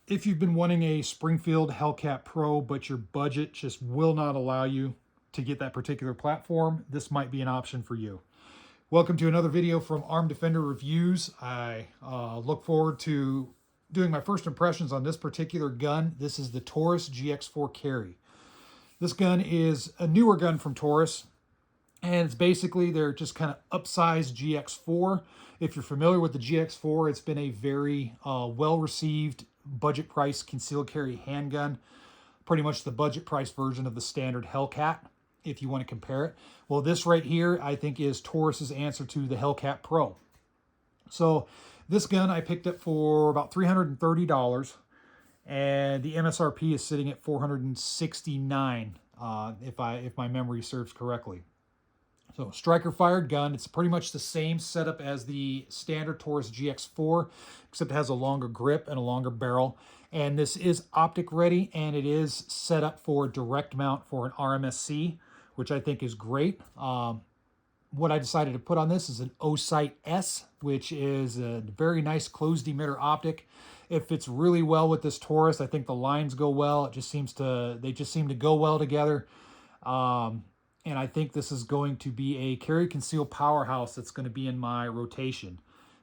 If you've been wanting a Springfield Hellcat Pro, but your budget just will not allow you to get that particular platform, this might be an option for you. Welcome to another video from Arm Defender Reviews. I look forward to doing my first impressions on this particular gun. This is the Taurus GX4 Carry. This gun is a newer gun from Taurus, and it's basically they're just kind of upsized GX4. If you're familiar with the GX4, it's been a very well-received budget price concealed carry handgun, pretty much the budget price version of the standard Hellcat, if you want to compare it. Well, this right here, I think, is Taurus's answer to the Hellcat Pro. So this gun I picked up for about $330, and the MSRP is sitting at $469, if my memory serves correctly. So striker fired gun. It's pretty much the same setup as the standard Taurus GX4, except it has a longer grip and a longer barrel. And this is optic ready, and it is set up for direct mount for an RMSC, which I think is great. What I decided to put on this is an O-Sight S, which is a very nice closed emitter optic. It fits really well with this Taurus. I think the lines go well. They just seem to go well together. And I think this is going to be a carry conceal powerhouse that's going to be in my rotation.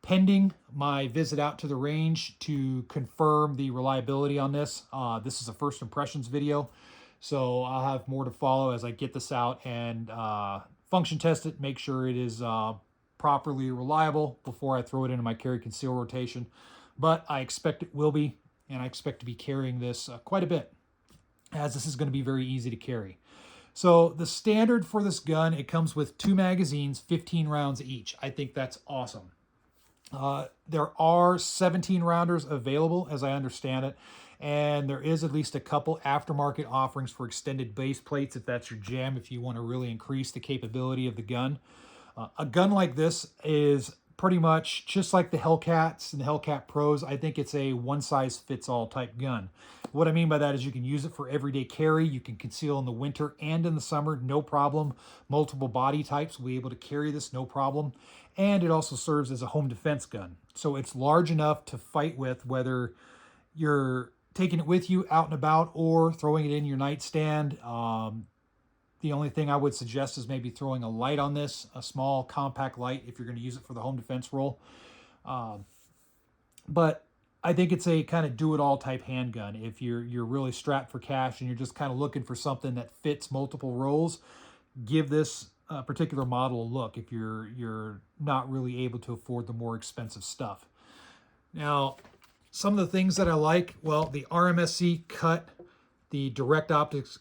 Pending my visit out to the range to confirm the reliability on this. This is a first impressions video, so I'll have more to follow as I get this out and function test it, make sure it is properly reliable before I throw it into my carry conceal rotation. But I expect it will be, and I expect to be carrying this quite a bit, as this is going to be very easy to carry. So the standard for this gun, it comes with 2 magazines, 15 rounds each. I think that's awesome. There are 17 rounders available, as I understand it, and there is at least a couple aftermarket offerings for extended base plates if that's your jam, if you want to really increase the capability of the gun. A gun like this is pretty much just like the Hellcats and the Hellcat Pros. I think it's a one-size-fits-all type gun. What I mean by that is you can use it for everyday carry. You can conceal in the winter and in the summer, no problem. Multiple body types will be able to carry this, no problem. And it also serves as a home defense gun. So it's large enough to fight with, whether you're taking it with you out and about or throwing it in your nightstand. The only thing I would suggest is maybe throwing a light on this, a small compact light, if you're going to use it for the home defense role. But I think it's a kind of do-it-all type handgun. If you're really strapped for cash and you're just kind of looking for something that fits multiple roles, give this particular model a look if you're not really able to afford the more expensive stuff. Now, some of the things that I like, well, the RMSC cut, the direct optics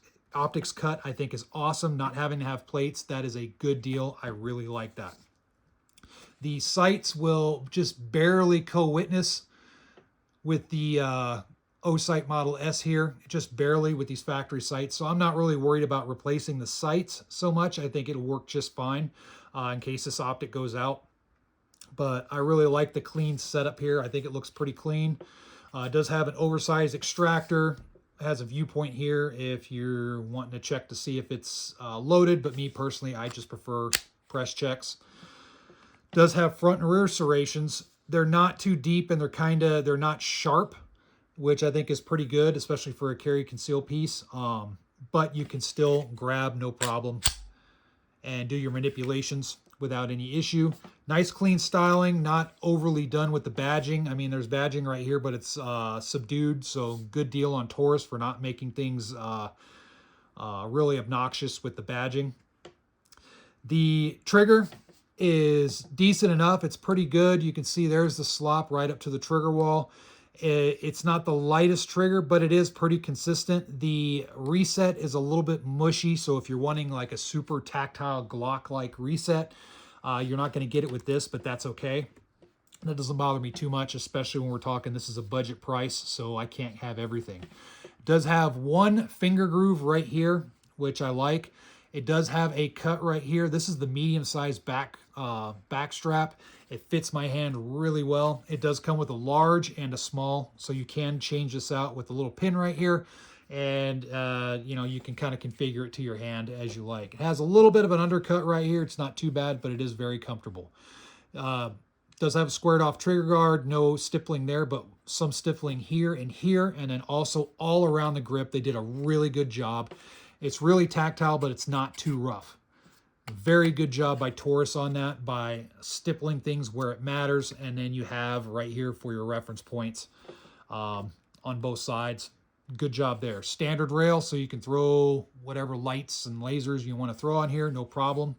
cut, I think is awesome. Not having to have plates, that is a good deal. I really like that. The sights will just barely co-witness with the O-Sight Model S here, just barely with these factory sights. So I'm not really worried about replacing the sights so much. I think it'll work just fine in case this optic goes out. But I really like the clean setup here. I think it looks pretty clean. It does have an oversized extractor. It has a viewpoint here if you're wanting to check to see if it's loaded. But me personally, I just prefer press checks. It does have front and rear serrations. They're not too deep, and they're not sharp, which I think is pretty good, especially for a carry conceal piece. But you can still grab no problem and do your manipulations without any issue. Nice clean styling, not overly done with the badging. I mean, there's badging right here, but it's subdued, so good deal on Taurus for not making things really obnoxious with the badging. The trigger is decent enough. It's pretty good. You can see there's the slop right up to the trigger wall. It's not the lightest trigger, but it is pretty consistent. The reset is a little bit mushy, so if you're wanting like a super tactile Glock-like reset, you're not going to get it with this, but that's okay. That doesn't bother me too much, especially when we're talking this is a budget price, so I can't have everything. It does have one finger groove right here, which I like. It does have a cut right here. This is the medium-sized back strap. It fits my hand really well. It does come with a large and a small, so you can change this out with a little pin right here. And, you know, you can kind of configure it to your hand as you like. It has a little bit of an undercut right here. It's not too bad, but it is very comfortable. Does have a squared off trigger guard, no stippling there, but some stiffling here and here, and then also all around the grip. They did a really good job. It's really tactile, but it's not too rough. Very good job by Taurus on that, by stippling things where it matters. And then you have right here for your reference points on both sides. Good job there. Standard rail, so you can throw whatever lights and lasers you want to throw on here, no problem.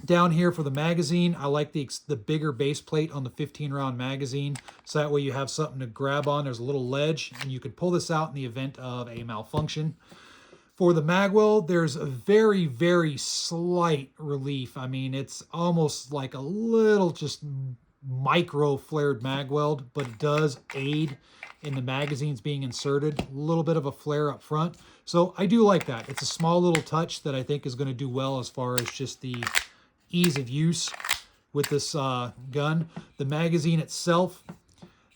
Down here for the magazine, I like the bigger base plate on the 15-round magazine, so that way you have something to grab on. There's a little ledge, and you can pull this out in the event of a malfunction. For the magwell, there's a very, very slight relief. I mean, it's almost like a little just micro flared mag weld, but it does aid in the magazines being inserted. A little bit of a flare up front. So I do like that. It's a small little touch that I think is going to do well as far as just the ease of use with this gun. The magazine itself,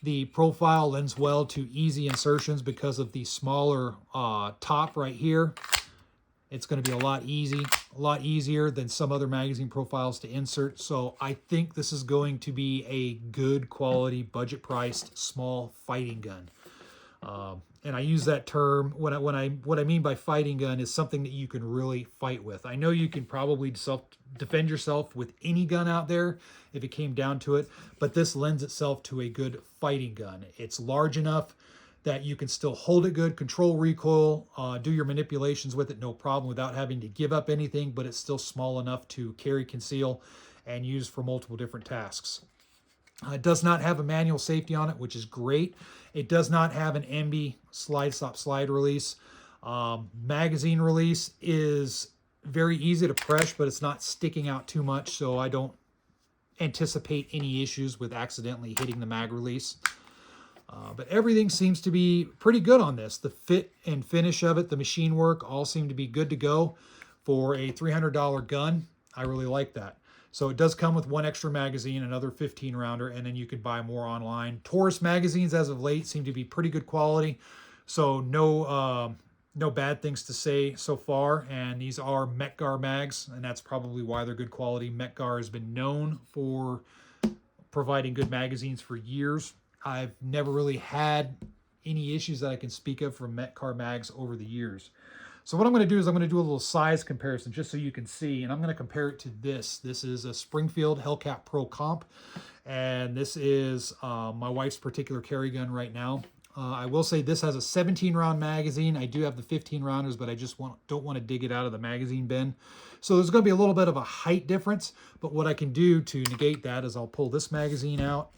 the profile lends well to easy insertions because of the smaller top right here. It's going to be a lot easier than some other magazine profiles to insert. So I think this is going to be a good quality, budget-priced, small fighting gun. And I use that term what I mean by fighting gun is something that you can really fight with. I know you can probably defend yourself with any gun out there if it came down to it, but this lends itself to a good fighting gun. It's large enough that you can still hold it good, control recoil, do your manipulations with it, no problem, without having to give up anything, but it's still small enough to carry, conceal, and use for multiple different tasks. It does not have a manual safety on it, which is great. It does not have an MB slide stop slide release. Magazine release is very easy to press, but it's not sticking out too much, so I don't anticipate any issues with accidentally hitting the mag release. But everything seems to be pretty good on this. The fit and finish of it, the machine work, all seem to be good to go for a $300 gun. I really like that. So it does come with one extra magazine, another 15-rounder, and then you can buy more online. Taurus magazines, as of late, seem to be pretty good quality. So no bad things to say so far. And these are Metgar mags, and that's probably why they're good quality. Metgar has been known for providing good magazines for years. I've never really had any issues that I can speak of from Metgar mags over the years. So what I'm going to do is I'm going to do a little size comparison just so you can see, and I'm going to compare it to this. This is a Springfield Hellcat Pro comp, and this is my wife's particular carry gun right now. I will say this has a 17-round magazine. I do have the 15-rounders, but I just don't want to dig it out of the magazine bin. So there's going to be a little bit of a height difference, but what I can do to negate that is I'll pull this magazine out,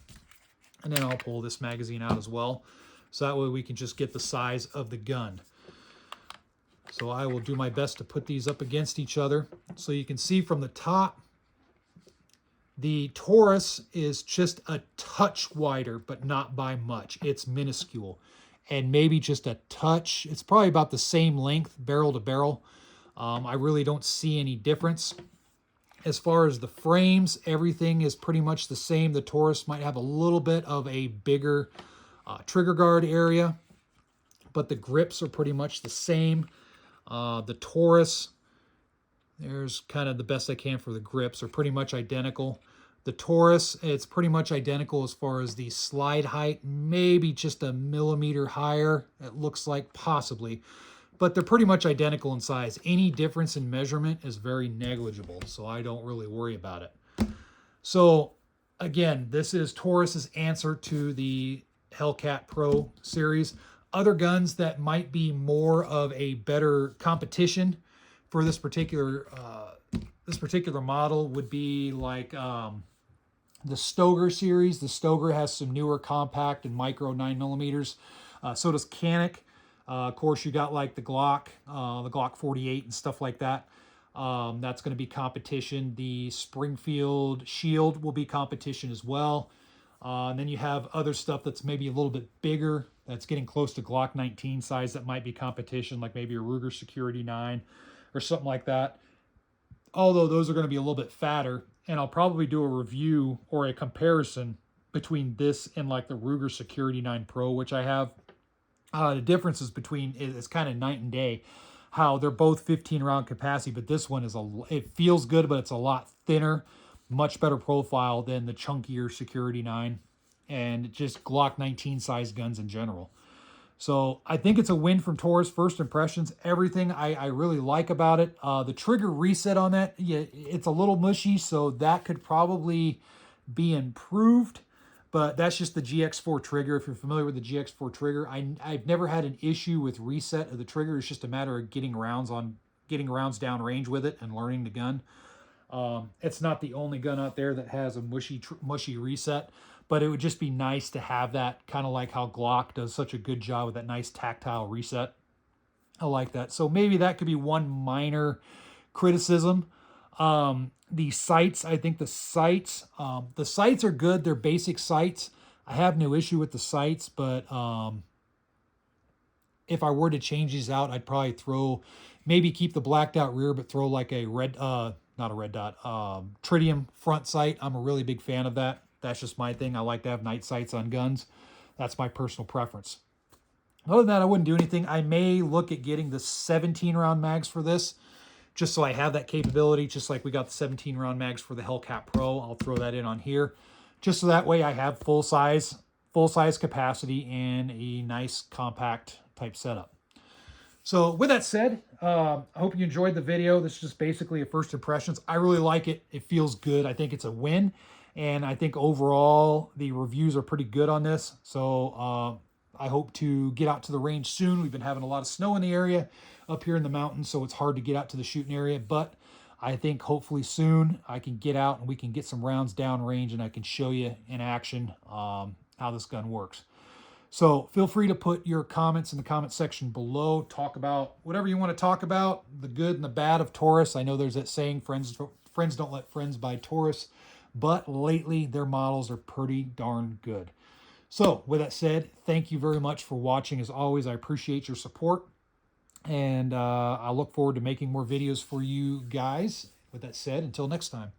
and then I'll pull this magazine out as well. So that way we can just get the size of the gun. So I will do my best to put these up against each other. So you can see from the top, the Taurus is just a touch wider, but not by much. It's minuscule. And maybe just a touch. It's probably about the same length, barrel to barrel. I really don't see any difference. As far as the frames, everything is pretty much the same. The Taurus might have a little bit of a bigger trigger guard area, but the grips are pretty much the same. The Taurus, there's kind of the best I can for the grips, are pretty much identical. The Taurus, it's pretty much identical as far as the slide height, maybe just a millimeter higher, it looks like, possibly. But they're pretty much identical in size. Any difference in measurement is very negligible, so I don't really worry about it. So, again, this is Taurus's answer to the Hellcat Pro series. Other guns that might be more of a better competition for this particular model would be like the Stoeger series. The Stoeger has some newer compact and micro 9mm. So does Canik. Of course, you got like the Glock 48 and stuff like that. That's going to be competition. The Springfield Shield will be competition as well. And then you have other stuff that's maybe a little bit bigger, that's getting close to Glock 19 size, that might be competition, like maybe a Ruger Security 9 or something like that. Although those are going to be a little bit fatter, and I'll probably do a review or a comparison between this and like the Ruger Security 9 Pro, which I have. The differences between is kind of night and day. How they're both 15-round capacity, but this one is it feels good, but it's a lot thinner, much better profile than the chunkier Security 9. and just Glock 19 size guns in general. So I think it's a win from Taurus. First impressions, everything I really like about it. The trigger reset on that, yeah, it's a little mushy, so that could probably be improved. But that's just the GX4 trigger. If you're familiar with the GX4 trigger, I've never had an issue with reset of the trigger. It's just a matter of getting rounds down range with it and learning the gun. It's not the only gun out there that has a mushy reset, but it would just be nice to have that, kind of like how Glock does such a good job with that nice tactile reset. I like that. So maybe that could be one minor criticism. The sights, I think the sights are good. They're basic sights. I have no issue with the sights, but if I were to change these out, I'd probably maybe keep the blacked out rear, but throw like a red, not a red dot, tritium front sight. I'm a really big fan of that. That's just my thing. I like to have night sights on guns. That's my personal preference. Other than that, I wouldn't do anything. I may look at getting the 17 round mags for this, just so I have that capability, just like we got the 17 round mags for the Hellcat Pro. I'll throw that in on here, just so that way I have full size capacity and a nice compact type setup. So with that said, I hope you enjoyed the video. This is just basically a first impressions. I really like it. It feels good. I think it's a win. And I think overall the reviews are pretty good on this. So I hope to get out to the range soon. We've been having a lot of snow in the area up here in the mountains, so it's hard to get out to the shooting area. But I think hopefully soon I can get out and we can get some rounds down range and I can show you in action how this gun works. So feel free to put your comments in the comment section below. Talk about whatever you want to talk about, the good and the bad of Taurus. I know there's that saying, friends don't let friends buy Taurus, but lately their models are pretty darn good. So with that said, thank you very much for watching. As always, I appreciate your support, and I look forward to making more videos for you guys. With that said, until next time.